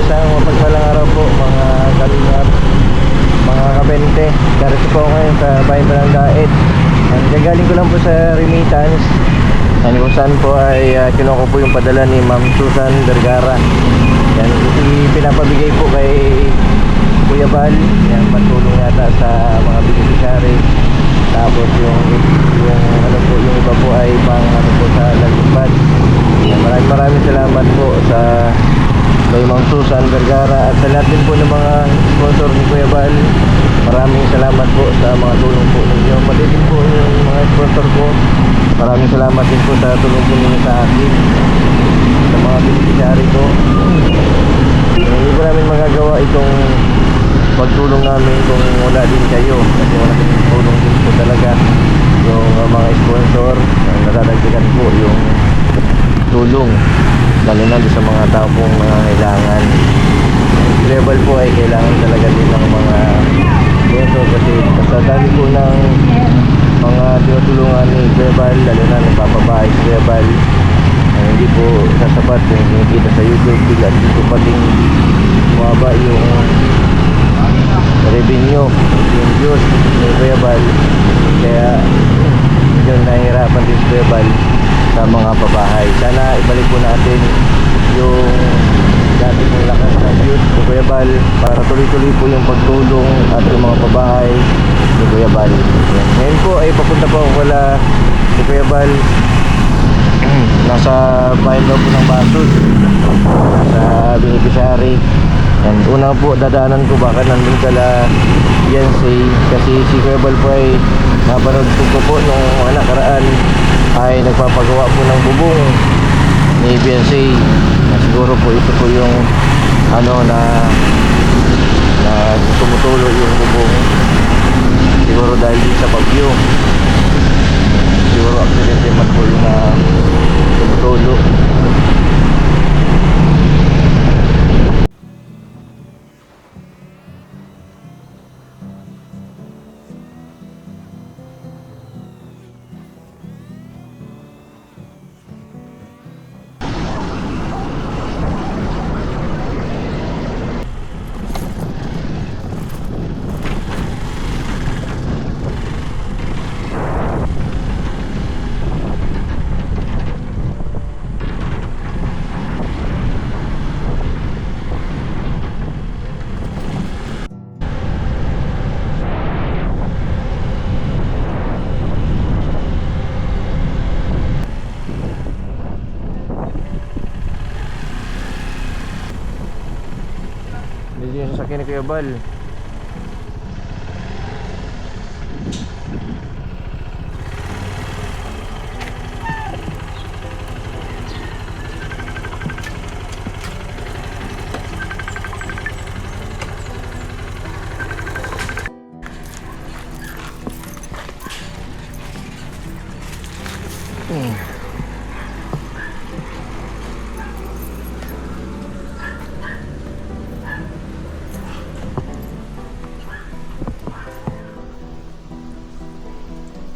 isang mapagpalang araw po mga kalingap, mga kabente. Darito po ako ngayon sa bayan Balanggaet. Gagaling ko lang po sa remittance. Kung saan po ay kinuha po yung padala ni Ma'am Susan Vergara. Yan, pinapabigay po kay Kuya Bal. Yan, patulong yata sa mga beneficiary. Tapos yung ano po, yung iba po ay pang ano po sa lalipad. Maraming salamat po sa kay Ma'am Susan Vergara at sa lahat din po ng mga sponsor ni Kuya Bal. Maraming salamat po sa mga tulong po ninyo. Pati din po yung mga sponsor ko. Maraming salamat din po sa tulong po ninyo sa akin, sa mga beneficiary ko. Hindi po namin magagawa itong pagtulong namin kung wala din kayo, kasi wala din tulong din po talaga yung mga sponsor. Nadadagdagan po yung tulong, lalo na sa mga tao pong mga kailangan. Level po ay kailangan talaga din ng mga sponsor, kasi sa dami po ng mga tinutulungan ni Kuya Bal, lalo na nagpapabahay si Kuya Bal, hindi po sasapat yung kinikita sa YouTube, bigla dito pating mababa yung revenue, yung views ni Kuya Bal. Kaya yun, nahihirapan din si Kuya Bal sa mga pabahay. Sana ibalik po natin yung dati pong lakas na views ni Kuya Bal para tuloy-tuloy po yung pagtulong at yung mga pabahay ni Kuya Bal. Yan. Ngayon po ay papunta po ako wala si Kuya Bal. Nasa bayan daw po ng Basud, nasa beneficiary. Yan. Una po dadaanan ko baka nandun kala Yansay, kasi si Kuya Bal po ay napanood ko po nung mga nakaraan ay nagpapagawa po ng bubong ni Yansay. Siguro po ito po yung ano na tumutulo yung bubong, siguro dahil din sa bagyo. Siguro aksidente man po yung tumutulo. Medyo yung sasakyan ni Kuya Bal.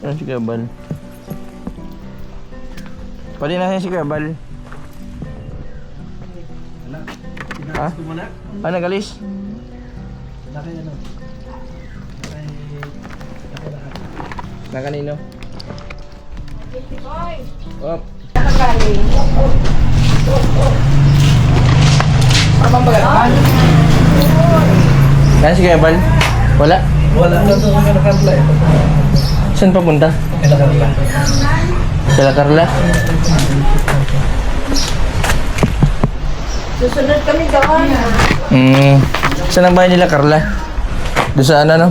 Ano si Kuya Bal? Pwede na si Kuya Bal? Ha? Ah, nagalis? Na kanino? Op. Abang bagatan? Kaya si Kuya Bal? Wala? Wala na ito kami nakarla ito. Saan papunta? Kila Carla. Kila Carla? Susunod kami doon. Saan ang bahay nila, Carla? Doon sa ano?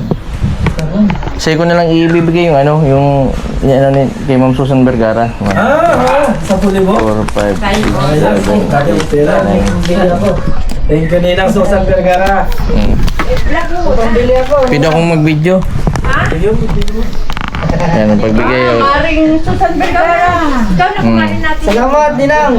Sa'yo ko na lang ibibigay yung ano, yung ano ni kay Ma'am Susan Vergara. 10,000. 4, 5, 6, 7, 8, 9. Yung kaninang Susan Vergara. Vlog mo. Pambili ako. Pwede akong mag-video. Ayun, video. Yan ang pagbigay. Maring Susan Vergara. Ikaw na kumain natin. Salamat, Ninang.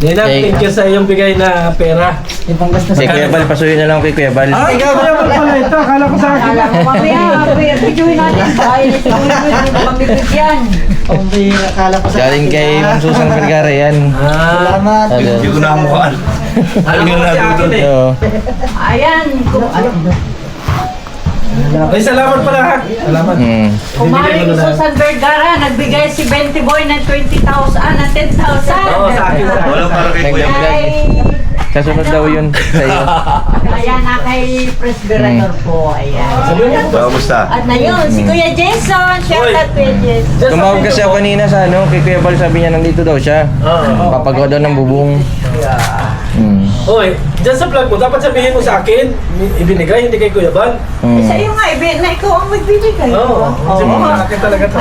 Ninang, thank you sa iyong bigay na pera. Ipanggastos Kay Kuya Bal, pasuyin na lang kay Kuya Bal. Ikaw ba pala ito? Akala ko sa akin. Akala ko mamaya, videoin natin. Dahil ito, hindi ko mabibigyan. Pambihira, kala ko sa Galing kay Ma'am Susan Vergara yan. Salamat. Hindi ko na mukhaan. Alam mo si akin eh. Oo. Ayan, Ay, salamat pala ha. Salamat. kumaring Susan Vergara, nagbigay si 20 boy ng 20,000, ng 10,000. Oo, sa akin. Wala para kay Kuya Bal. Ay, Kasunod daw yun sa iyo. ayan na kay Presbyterian po, ayan. Sabi mo. Kamusta? At na yun, si Kuya Jason, shout out Kuya Jason. Tumawag kasi ako kanina sa ano, kay Kuya Bal, sabi niya nandito daw siya. Oo. Papagawa daw ng bubong. Oy, dyan sa vlog mo, dapat sabihin mo sa akin, ibinigay, hindi kay Kuya Bal. Sa iyo nga, na ikaw ang magbibigay. Oo. Kasi mga akin talaga to.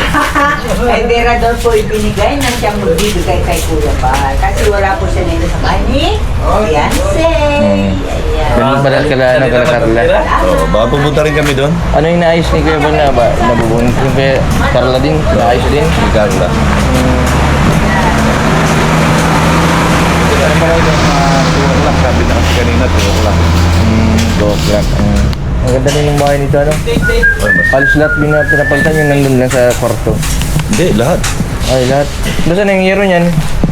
Kay Vera daw po ibinigay na siyang magbibigay kay Kuya Bal. Kasi wala po siya nila sa kanya. Fiancé. Ayan. Ganun pala kala Carla. Oh, baka pumunta rin kami doon. Ano yung naayos ni Kuya Bal na ba? Nabubong yung kay Carla din? Naayos din? Si Carla. Ano ba lang yung 2 o'clock? Sabi na kasi kanina 2 o'clock. 2 o'clock. Ang ganda rin yung bahay nito, ano? Halos lahat pinapalitan yung nandun lang sa kwarto. Hindi, lahat. Ay, lahat. Doon saan yung hero niyan?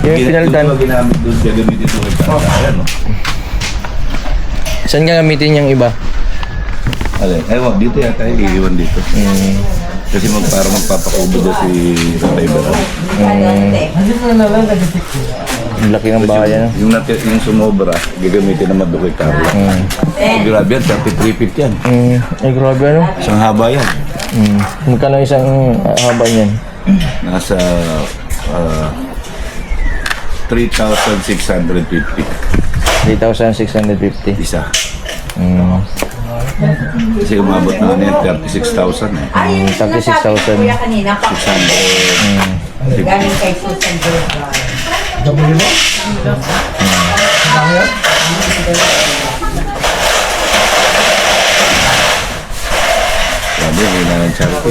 Yung pinalitan. Doon ginamit doon, gagamitin doon kay Carla. Ayan, no? Saan gagamitin yung iba? Alay, ewan, dito yata iiwan dito. Kasi para magpapakubo doon si Tatay Beran. Ang laki ng bahay, ano? Yung sumobra, gagamitin naman doon kay Carla. Grabe yan, 33 yan. Ay, grabe, ano? Isang haba yan. Magkano isang haba niyan? Nasa 3,650 3,650. isa. Kasi umabot na ano yan, 36,000 eh. Ay, yung 36,000. sinasabi ko Kuya kanina, pa 600. galing kay Susan Vergara. Sabi, hindi na ng charity.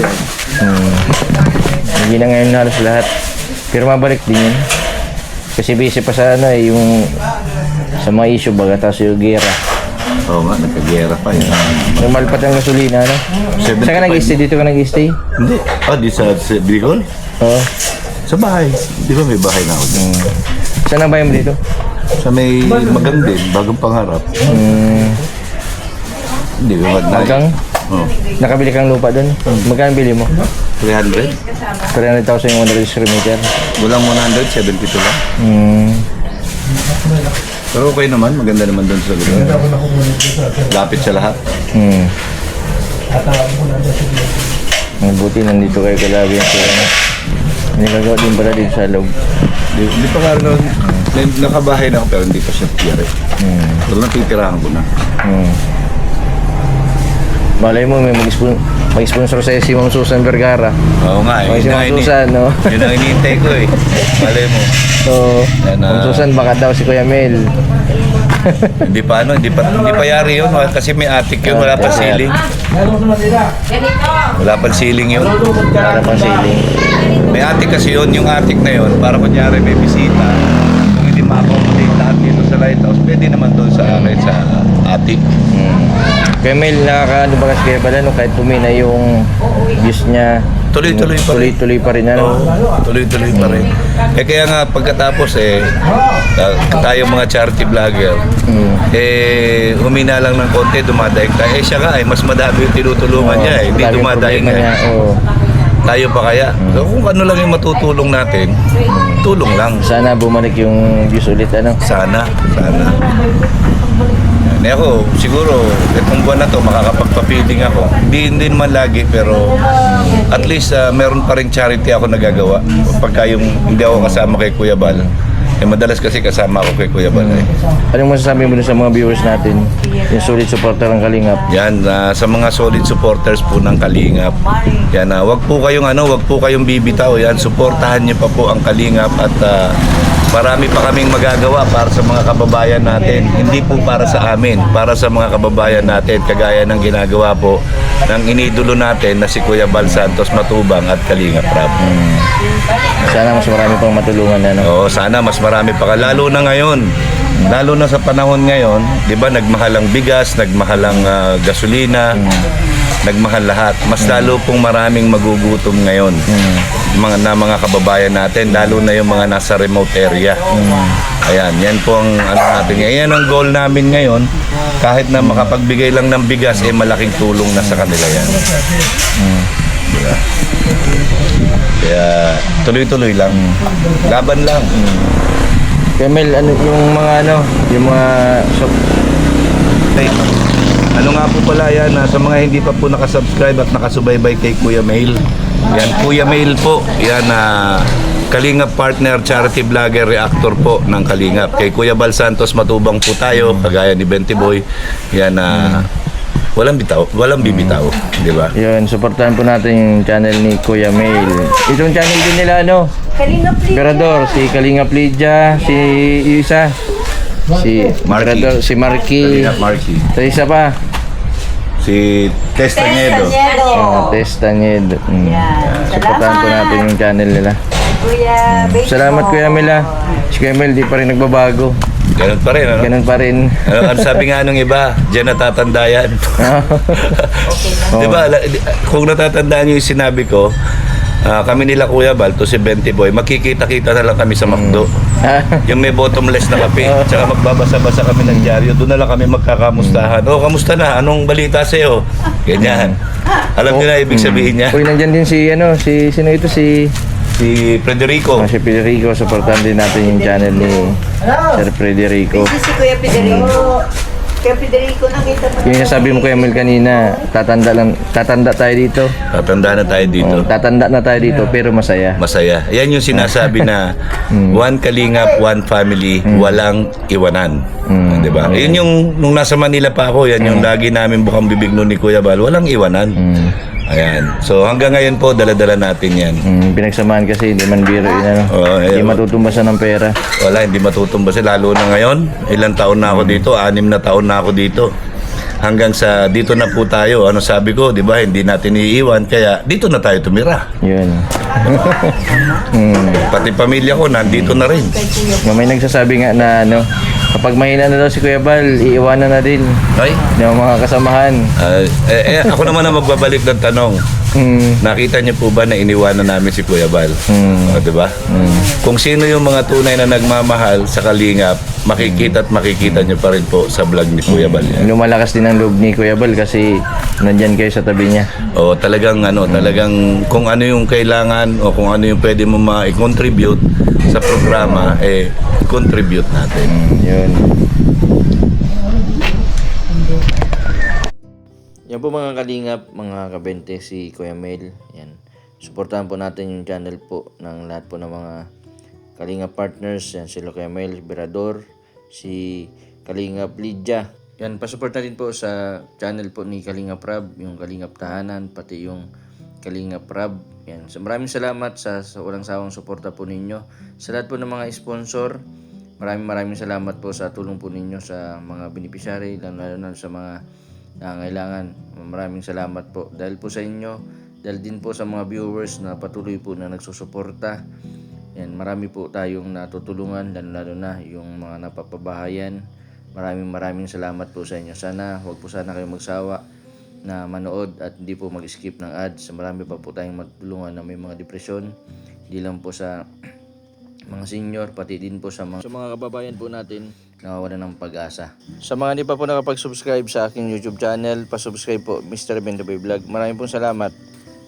Hindi na ngayon halos lahat. Pero mabalik din yun. Kasi busy pa sa ano eh, yung sa mga issue baga, tapos yung gera. Oo nga, nagkagera pa yun. Normal pa ang gasolina, ano? Saan ka nag-stay? Dito ka nag-stay? Hindi. Di sa Bicol? Oo. Sa bahay. Di ba may bahay na ako dyan? Saan ang bahay mo dito? Sa may Magandin, bagong pangarap. Hindi ko Magang? Oh, Nakabili kang lupa doon? Magkano bili mo? 300? 300,000 yung 100 square meter. Walang 100, 72 lang. Pero okay naman, maganda naman doon sa lugar. Lapit sa lahat. Ang buti nandito kayo kalabi yung sila. May nagagawa din pala dito sa loob. Hindi pa nga noon, nakabahay na ako pero hindi pa siya tiyari. Pero natitirahan ko na. Malay mo, may mag-sponsor sa'yo si Ma'am Susan Vergara. Oo nga, Si Ma'am Susan, no? yun ang hinihintay ko eh. Malay mo. So, Yan, Ma'am Susan, baka daw si Kuya Mel. Hindi pa yari yun kasi may attic yun, wala pa ceiling. Wala pa ceiling yun. Para pang sailing. May attic kasi yun, yung attic na yun, para kunyari may bisita. Kung hindi ma-accommodate lahat dito sa lighthouse, pwede naman doon sa akin sa attic. Kuya Mel, nakakaano ba kasi kaya pala no, kahit pumina yung views niya, Tuloy-tuloy pa rin. tuloy-tuloy pa rin, ano? Tuloy-tuloy pa rin. Kaya nga pagkatapos tayo mga charity vlogger, humina lang ng konti, dumadaig tayo. Siya nga mas madami yung tinutulungan niya eh. Hindi Lagi yung dumadaig problema niya, nga. oo. Tayo pa kaya. So kung ano lang yung matutulong natin, tulong lang. Sana bumalik yung views ulit, ano? Sana. Yan. Ako, siguro, itong buwan na to, makakapagpa-feeding ako. Hindi naman lagi, pero at least meron pa rin charity ako nagagawa. Pagka yung hindi ako kasama kay Kuya Bal, madalas kasi kasama ako kay Kuya Bal. Anong masasabi mo dun sa mga viewers natin? Yung solid supporter ng Kalingap. Yan, sa mga solid supporters po ng Kalingap. Yan, wag po kayong bibitaw. Yan, suportahan niyo pa po ang Kalingap at marami pa kaming magagawa para sa mga kababayan natin. Hindi po para sa amin, para sa mga kababayan natin, kagaya ng ginagawa po ng inidulo natin na si Kuya Bal Santos Matubang at Kalingap Rab. Sana mas marami pang matulungan, ano? Oo, sana mas marami pa. Lalo na ngayon. Lalo na sa panahon ngayon, 'di ba, nagmahal ang bigas, nagmahal ang gasolina, nagmahal lahat. Mas lalo pong maraming magugutom ngayon. mga kababayan natin, lalo na yung mga nasa remote area. Ayan, yan po ang ano natin. Ayan ang goal namin ngayon. Kahit na makapagbigay lang ng bigas, malaking tulong na sa kanila yan. Diba? Kaya tuloy-tuloy lang. Laban lang. Kuya Mel, yung mga Ano nga po pala yan, sa mga hindi pa po nakasubscribe at nakasubaybay kay Kuya Mail. Yan, Kuya Mail po. Yan, Kalingap Partner, charity vlogger, reactor po ng Kalingap. Kay Kuya Bal Santos, matubang po tayo, kagaya ni Benti Boy. Yan, walang bibitaw, di ba? yun, supportahan po natin yung channel ni Kuya Mail. Itong channel din nila, Kalingap Berador, si Kalingap Lydia, si isa, si Marky. Berador, si Marky, Kalingap Marky. sa isa pa, Si Testañedo. Testanyedo. Yan. Supportahan po natin yung channel nila. Kuya, baby Salamat mo. Kuya Mel. Si Kuya Mel di pa rin nagbabago. Ganun pa rin, ano? Ganun pa rin. Ano sabi nga nung iba, diyan natatanda yan. Di ba, kung natatandaan niyo yung sinabi ko, kami nila Kuya Bal, to si Benti Boy, magkikita-kita na lang kami sa McDo. Yung may bottomless na kape, tsaka magbabasa-basa kami ng dyaryo, doon na lang kami magkakamustahan. Oh, kamusta na? Anong balita sa'yo? Ganyan. Alam niyo na ibig sabihin niya? Uy, nandyan din sino ito? Si Federico. si Federico. Supportahan din natin yung channel ni Sir Federico. Busy si Kuya Federico. Kuya Federico, nakita mo. Yung sabi mo Kuya Mel kanina, tatanda tayo dito. Tatanda na tayo dito. Tatanda na tayo dito pero masaya. Masaya. Yan yung sinasabi na one Kalingap, one family, walang iwanan. Di ba? Yun yung, nung nasa Manila pa ako, yan yung lagi namin bukang bibig nun ni Kuya Bal, walang iwanan. Ayan. So hanggang ngayon po, dala-dala natin yan. Pinagsamahan kasi hindi man biro yun. Oo, Hindi ayun. matutumbasan ng pera. Wala, hindi matutumba sila. Lalo na ngayon, ilang taon na ako dito, 6 na taon na ako dito. Hanggang sa dito na po tayo. Ano sabi ko, di ba, hindi natin iiwan, kaya dito na tayo tumira. Yun. Pati pamilya ko, nandito na rin. May nagsasabi nga na kapag mahina na daw si Kuya Bal, iiwanan na din Ay, ng mga kasamahan. ako naman ang magbabalik ng tanong. Nakita niyo po ba na iniwanan namin si Kuya Bal? O, di ba? Kung sino yung mga tunay na nagmamahal sa Kalingap, makikita at makikita niyo pa rin po sa vlog ni Kuya Bal. Yan. Lumalakas din ang loob ni Kuya Bal kasi nandyan kayo sa tabi niya. O talagang talagang kung ano yung kailangan o kung ano yung pwede mo ma-contribute sa programa, contribute natin. Yun. Yan po mga kalingap, mga kabente, si Kuya Mel. Yan. Suportahan po natin yung channel po ng lahat po ng mga Kalingap partners. Yan, si Kuya Mel Berador, si Kalingap Lydia. Yan, pasuporta din po sa channel po ni Kalingap Rab, yung Kalingap Tahanan, pati yung Kalingap Rab. Yan. So, maraming salamat sa walang sawang suporta po ninyo. Sa lahat po ng mga sponsor, maraming salamat po sa tulong po ninyo sa mga beneficiary, lalo na sa mga nangangailangan. Maraming salamat po dahil po sa inyo, dahil din po sa mga viewers na patuloy po na nagsusuporta. Yan, marami po tayong natutulungan, lalo na yung mga napapabahayan. Maraming salamat po sa inyo. Sana, huwag po sana kayo magsawa na manood at hindi po mag-skip ng ads. Marami pa po tayong matulungan na may mga depresyon. Hindi lang po sa mga senior, pati din po sa mga kababayan po natin nawawalan ng pag-asa. Sa mga hindi pa po nakapag-subscribe sa aking YouTube channel, pa-subscribe po, Mr. Bendaboy Vlog. Maraming pong salamat.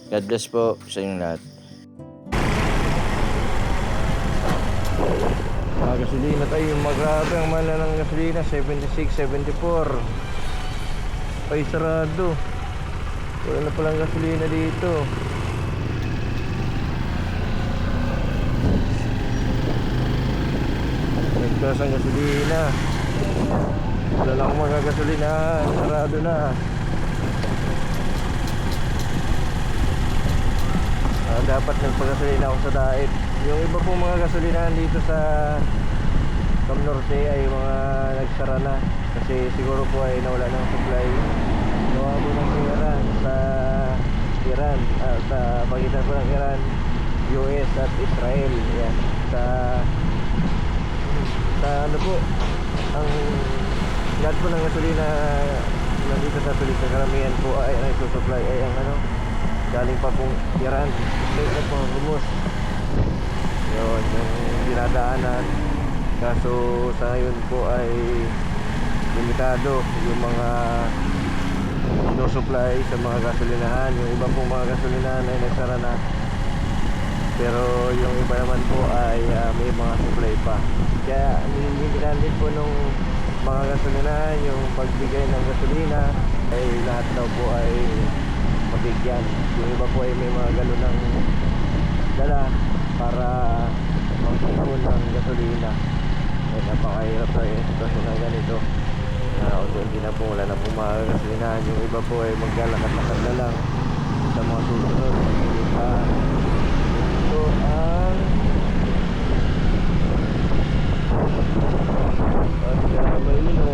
God bless po sa inyong lahat. Gasolina tayo, magrabe ang mahal ng gasolina, 76, 74. Ay, sarado. Wala na palang gasolina dito. Nagtas ang gasolina. Wala lang mga gasolina, sarado na. Dapat nagpagasolina ako sa Daet. Yung iba pong mga gasolinahan dito sa Cam Norte ay mga nagsara na kasi siguro po ay nawala ng supply. Gawa po ng gera sa Iran, sa pagitan po ng Iran, US at Israel. Yan. Sa ano po, ang lahat po ng gasolina nandito sa Philippines, karamihan po ay nagsusupply ay ang galing pa pong Iran, straight na pong Rumus. Yun, yung dinadaanan. Kaso sa ngayon po ay limitado yung mga no supply sa mga gasolinahan. Yung ibang pong mga gasolinahan ay nagsara na, pero yung iba naman po ay may mga supply pa. Kaya hindi din po nung mga gasolinahan yung pagbigay ng gasolina ay lahat daw po ay mabigyan. Yung iba po ay may mga galon ng dala para mag-ipon ng gasolina. Ay napakahirap na yung sitwasyon na ganito. Unti-unti na po wala na po mga gasolinahan. Yung iba po ay maglalakad-lakad na lang sa mga susunod. Ito ang Maylino.